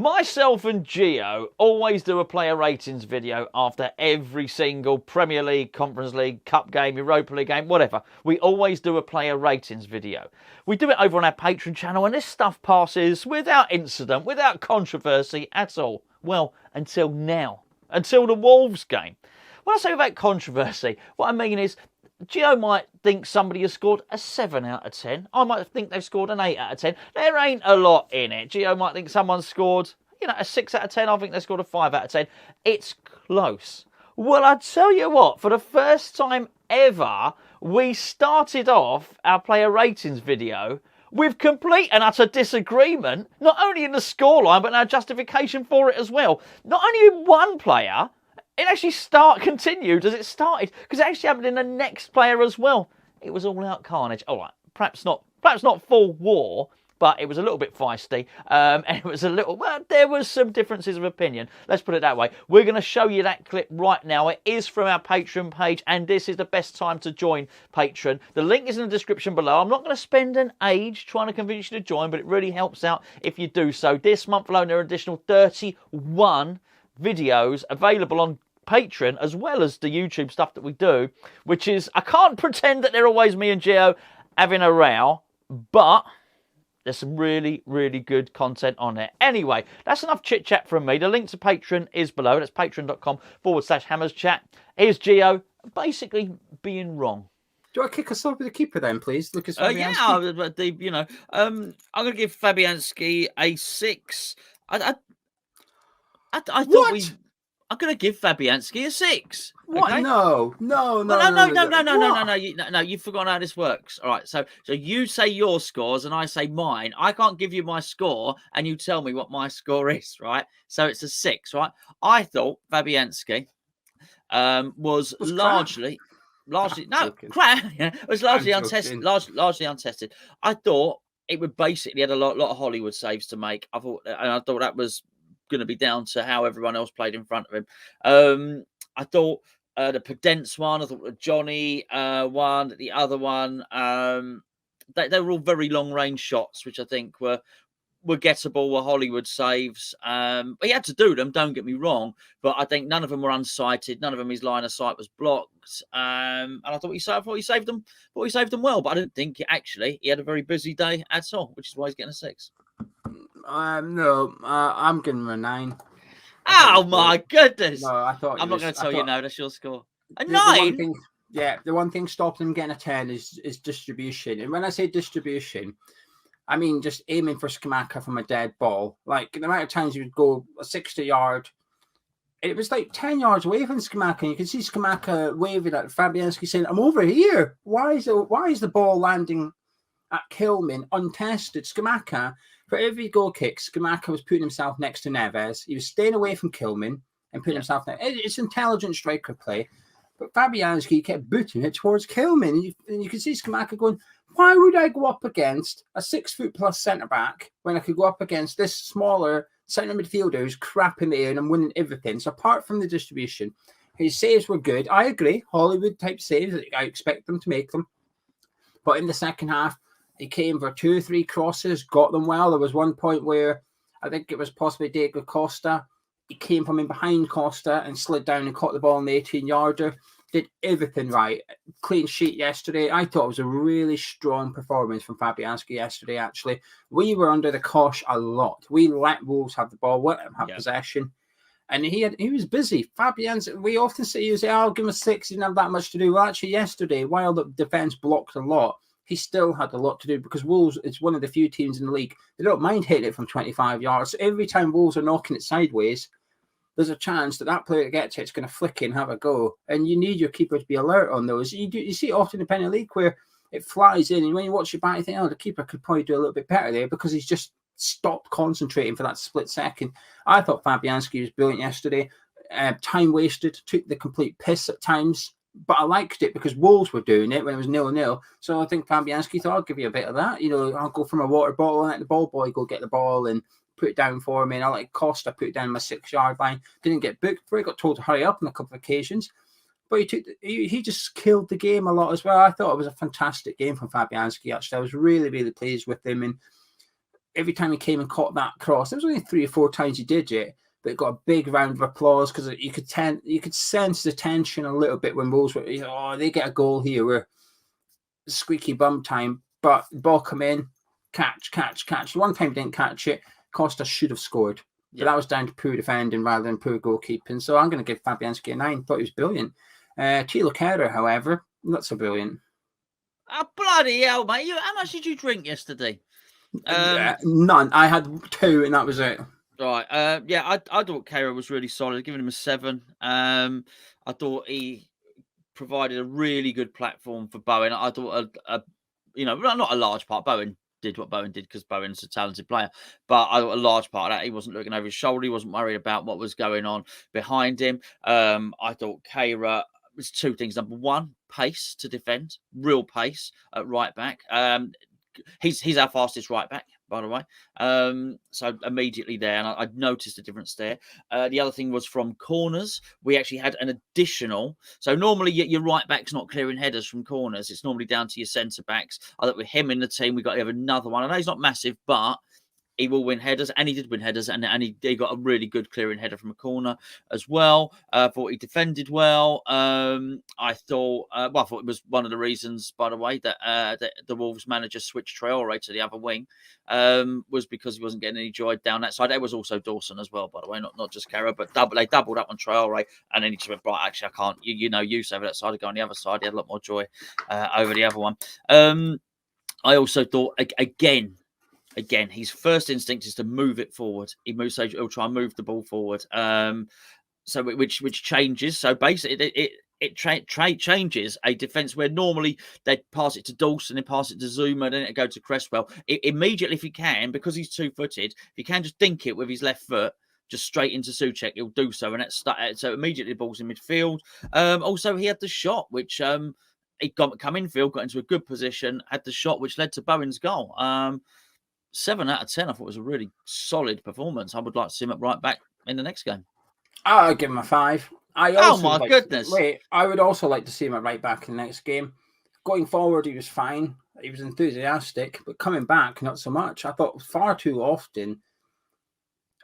Myself and Geo always do a player ratings video after every single Premier League, Conference League, Cup game, Europa League game, whatever. We always do a player ratings video. We do it over on our Patreon channel, and this stuff passes without incident, without controversy at all. Well, until now. Until the Wolves game. When I say without controversy, what I mean is Geo might think somebody has scored a 7 out of 10. I might think they've scored an 8 out of 10. There ain't a lot in it. Geo might think someone's scored, a 6 out of 10. I think they scored a 5 out of 10. It's close. Well, I tell you what, for the first time ever, we started off our player ratings video with complete and utter disagreement, not only in the scoreline, but in our justification for it as well. Not only in one player, it actually continued as it started, because it actually happened in the next player as well. It was all out carnage. All right, perhaps not full war, but it was a little bit feisty, and it was there was some differences of opinion. Let's put it that way. We're going to show you that clip right now. It is from our Patreon page, and this is the best time to join Patreon. The link is in the description below. I'm not going to spend an age trying to convince you to join, but it really helps out if you do so. This month alone, there are additional 31 videos available on Patreon, as well as the YouTube stuff that we do, which is, I can't pretend that they're always me and Geo having a row, but there's some really, really good content on there. Anyway, that's enough chit-chat from me. The link to Patreon is below. That's patreon.com/hammerschat. Here's Geo basically being wrong. Do I kick us off with the keeper then, please, Lucas? But I'm going to give Fabianski a 6. I thought I'm going to give Fabianski a 6. What? Okay? No. You've forgotten how this works. All right, so you say your scores and I say mine. I can't give you my score and you tell me what my score is, right? So it's a 6, right? I thought Fabianski was largely crap. It was largely untested. Largely untested. I thought it would basically had a lot of Hollywood saves to make. I thought that was going to be down to how everyone else played in front of him. I thought the Podence one, I thought the Johnny one, the other one, they were all very long range shots, which I think were gettable, were Hollywood saves. But he had to do them, don't get me wrong, but I think none of them were unsighted. None of them his line of sight was blocked. And I thought he saved them well, but I didn't think he had a very busy day at all, which is why he's getting a 6. No, I'm giving him a 9. Oh my goodness! No, I'm not going to tell you now. That's your score. A 9. The one thing stopping him getting a 10 is distribution. And when I say distribution, I mean just aiming for Scamacca from a dead ball. Like the amount of times he would go a 60-yard, it was like 10 yards away from Scamacca. And you can see Scamacca waving at Fabianski saying, "I'm over here. Why is the ball landing at Kilman untested?" Scamacca, for every goal kick, Scamacca was putting himself next to Neves. He was staying away from Kilman and putting himself there. It's intelligent striker play. But Fabianski kept booting it towards Kilman. And you can see Scamacca going, why would I go up against a 6-foot-plus centre-back when I could go up against this smaller centre midfielder who's crap in the air and I'm winning everything? So apart from the distribution, his saves were good. I agree. Hollywood-type saves, I expect them to make them. But in the second half, he came for 2 or 3 crosses, got them well. There was one point where I think it was possibly Diego Costa. He came from in behind Costa and slid down and caught the ball in the 18-yarder. Did everything right. Clean sheet yesterday. I thought it was a really strong performance from Fabianski yesterday, actually. We were under the cosh a lot. We let Wolves have the ball, let them have possession. And he was busy. Fabianski, we often say, I'll give him a 6, he didn't have that much to do. Well, actually, yesterday, while the defence blocked a lot, he still had a lot to do because Wolves, it's one of the few teams in the league, they don't mind hitting it from 25 yards. So every time Wolves are knocking it sideways, there's a chance that player that gets it's going to flick in, have a go. And you need your keeper to be alert on those. You see it often in the Premier League where it flies in, and when you watch it back, you think, the keeper could probably do a little bit better there because he's just stopped concentrating for that split second. I thought Fabianski was brilliant yesterday. Time wasted, took the complete piss at times. But I liked it because Wolves were doing it when it was 0-0. So I think Fabianski thought, I'll give you a bit of that. I'll go from a water bottle and let the ball boy go get the ball and put it down for me. And I let Costa put it down my 6-yard line. Didn't get booked for it. Got told to hurry up on a couple of occasions. But he just killed the game a lot as well. I thought it was a fantastic game from Fabianski, actually. I was really, really pleased with him. And every time he came and caught that cross, there was only 3 or 4 times he did it, but it got a big round of applause because you could sense the tension a little bit when Wolves were, they get a goal here, we're squeaky bum time, but the ball come in, catch. One time didn't catch it, Costa should have scored. But that was down to poor defending rather than poor goalkeeping. So I'm going to give Fabianski a 9. Thought he was brilliant. Thilo Kehrer, however, not so brilliant. Oh, bloody hell, mate. How much did you drink yesterday? None. I had 2 and that was it. Right. I thought Kehrer was really solid, giving him a 7. I thought he provided a really good platform for Bowen. I thought, not a large part. Bowen did what Bowen did because Bowen's a talented player. But I thought a large part of that, he wasn't looking over his shoulder. He wasn't worried about what was going on behind him. I thought Kehrer was 2 things. Number 1, pace to defend, real pace at right back. He's our fastest right back, by the way. So immediately there, and I noticed a difference there. The other thing was from corners. We actually had an additional. So normally your right back's not clearing headers from corners. It's normally down to your centre backs. I thought with him in the team, we got to have another one. I know he's not massive, but he will win headers, and he did win headers, and he got a really good clearing header from a corner as well. I thought he defended well. I thought it was one of the reasons, by the way, that the Wolves manager switched Traore to the other wing, was because he wasn't getting any joy down that side. There was also Dawson as well, by the way, not just Kehrer, but they doubled up on Traore, and then he just went, right, actually, I can't, use over that side, I go on the other side. He had a lot more joy over the other one. I also thought, Again, his first instinct is to move it forward. He'll try and move the ball forward. Which changes. So basically, it changes a defence where normally they'd pass it to Dawson, then pass it to Zuma, then it go to Cresswell. Immediately, if he can, because he's 2-footed, if he can just dink it with his left foot, just straight into Souček, he'll do so, and so immediately the ball's in midfield. Also, he had the shot, which he come infield, got into a good position, had the shot, which led to Bowen's goal. 7 out of 10. I thought it was a really solid performance. I would like to see him at right back in the next game. I'll give him a 5. Goodness. I would also like to see him at right back in the next game. Going forward, he was fine. He was enthusiastic, but coming back, not so much. I thought far too often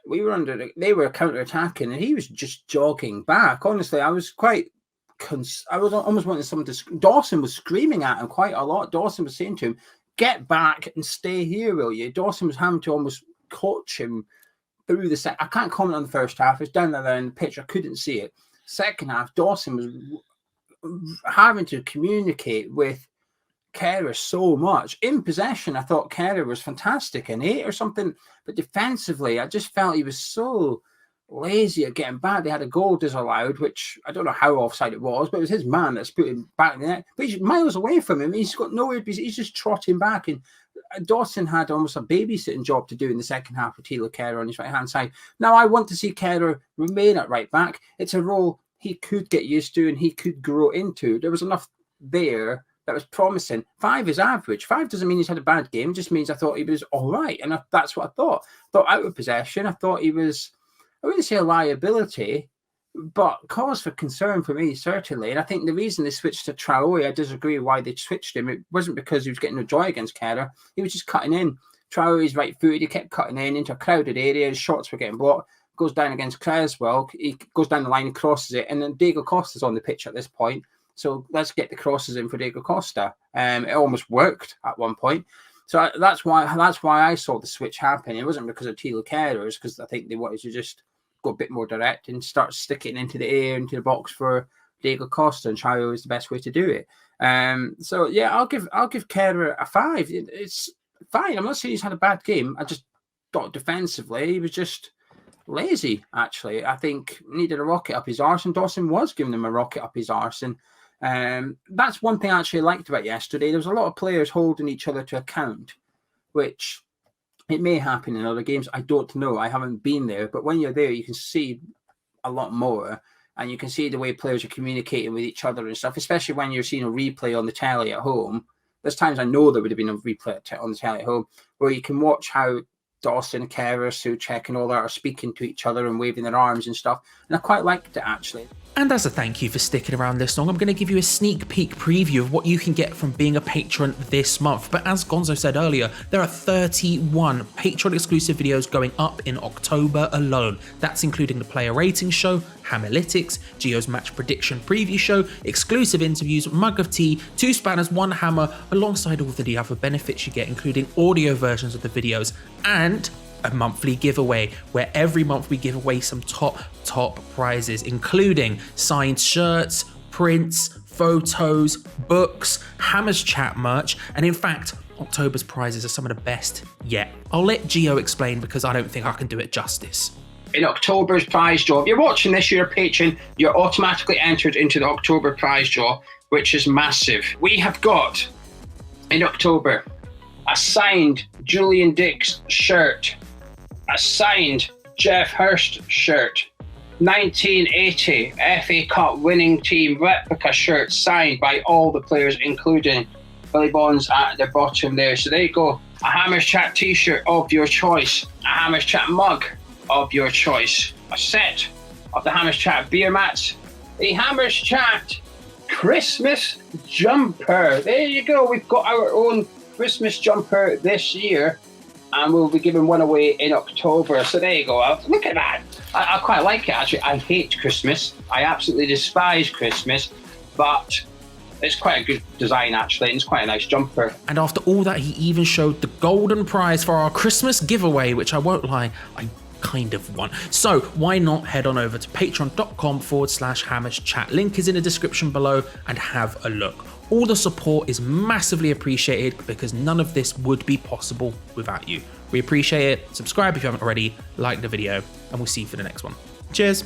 they were counter-attacking, and he was just jogging back. Honestly, I was almost wanting someone to. Dawson was screaming at him quite a lot. Dawson was saying to him, "Get back and stay here, will you?" Dawson was having to almost coach him through the second. I can't comment on the first half. It's down there in the pitch. I couldn't see it. Second half, Dawson was having to communicate with Kehrer so much. In possession, I thought Kehrer was fantastic, an 8 or something. But defensively, I just felt he was so lazy at getting back. They had a goal disallowed, which I don't know how offside it was, but it was his man that's put him back in the net. But he's miles away from him. He's got nowhere. He's just trotting back. And Dawson had almost a babysitting job to do in the second half with Thilo Kehrer on his right-hand side. Now, I want to see Kehrer remain at right back. It's a role he could get used to and he could grow into. There was enough there that was promising. 5 is average. 5 doesn't mean he's had a bad game. It just means I thought he was all right. And that's what I thought. Out of possession, I thought he was, I wouldn't say a liability, but cause for concern for me, certainly. And I think the reason they switched to Traore, I disagree why they switched him. It wasn't because he was getting no joy against Kehrer. He was just cutting in. Traore's right-footed. He kept cutting in into a crowded area. His shots were getting blocked. Goes down against Cresswell. He goes down the line and crosses it. And then Diego Costa's on the pitch at this point. So let's get the crosses in for Diego Costa. It almost worked at one point. So that's why I saw the switch happen. It wasn't because of Thilo Kehrer. It was because I think they wanted to just go a bit more direct and start sticking into the air, into the box for Diego Costa, and Traore is the best way to do it. So yeah, I'll give Kehrer a 5. It's fine. I'm not saying he's had a bad game. I just thought defensively he was just lazy. Actually, I think needed a rocket up his arse, and Dawson was giving him a rocket up his arse. And that's one thing I actually liked about yesterday. There was a lot of players holding each other to account, which it may happen in other games. I don't know. I haven't been there. But when you're there, you can see a lot more. And you can see the way players are communicating with each other and stuff, especially when you're seeing a replay on the telly at home. There's times I know there would have been a replay on the telly at home where you can watch how Dawson, Kehrer, Suchek, and all that are speaking to each other and waving their arms and stuff. And I quite liked it, actually. And as a thank you for sticking around this long, I'm going to give you a sneak peek preview of what you can get from being a patron this month. But as Gonzo said earlier, there are 31 Patreon exclusive videos going up in October alone. That's including the player ratings show, Hammerlytics, Geo's match prediction preview show, exclusive interviews, mug of tea, 2 spanners, 1 hammer, alongside all of the other benefits you get, including audio versions of the videos and a monthly giveaway where every month we give away some top prizes, including signed shirts, prints, photos, books, Hammer's Chat merch, and in fact, October's prizes are some of the best yet. I'll let Geo explain because I don't think I can do it justice. In October's prize draw, if you're watching this, you're a patron, you're automatically entered into the October prize draw, which is massive. We have got, in October, a signed Julian Dix shirt, a signed Jeff Hurst shirt, 1980 FA Cup winning team replica shirt signed by all the players, including Billy Bonds at the bottom there. So there you go, a Hammers Chat t-shirt of your choice, a Hammers Chat mug of your choice, a set of the Hammers Chat beer mats, a Hammers Chat Christmas jumper. There you go, we've got our own Christmas jumper this year, and we'll be giving one away in October. So there you go. Look at that. I quite like it, actually. I hate Christmas. I absolutely despise Christmas, but it's quite a good design, actually, and it's quite a nice jumper. And after all that, he even showed the golden prize for our Christmas giveaway, which I won't lie, I kind of want. So why not head on over to patreon.com/Hammers Chat. Link is in the description below, and have a look. All the support is massively appreciated because none of this would be possible without you. We appreciate it. Subscribe if you haven't already, like the video, and we'll see you for the next one. Cheers.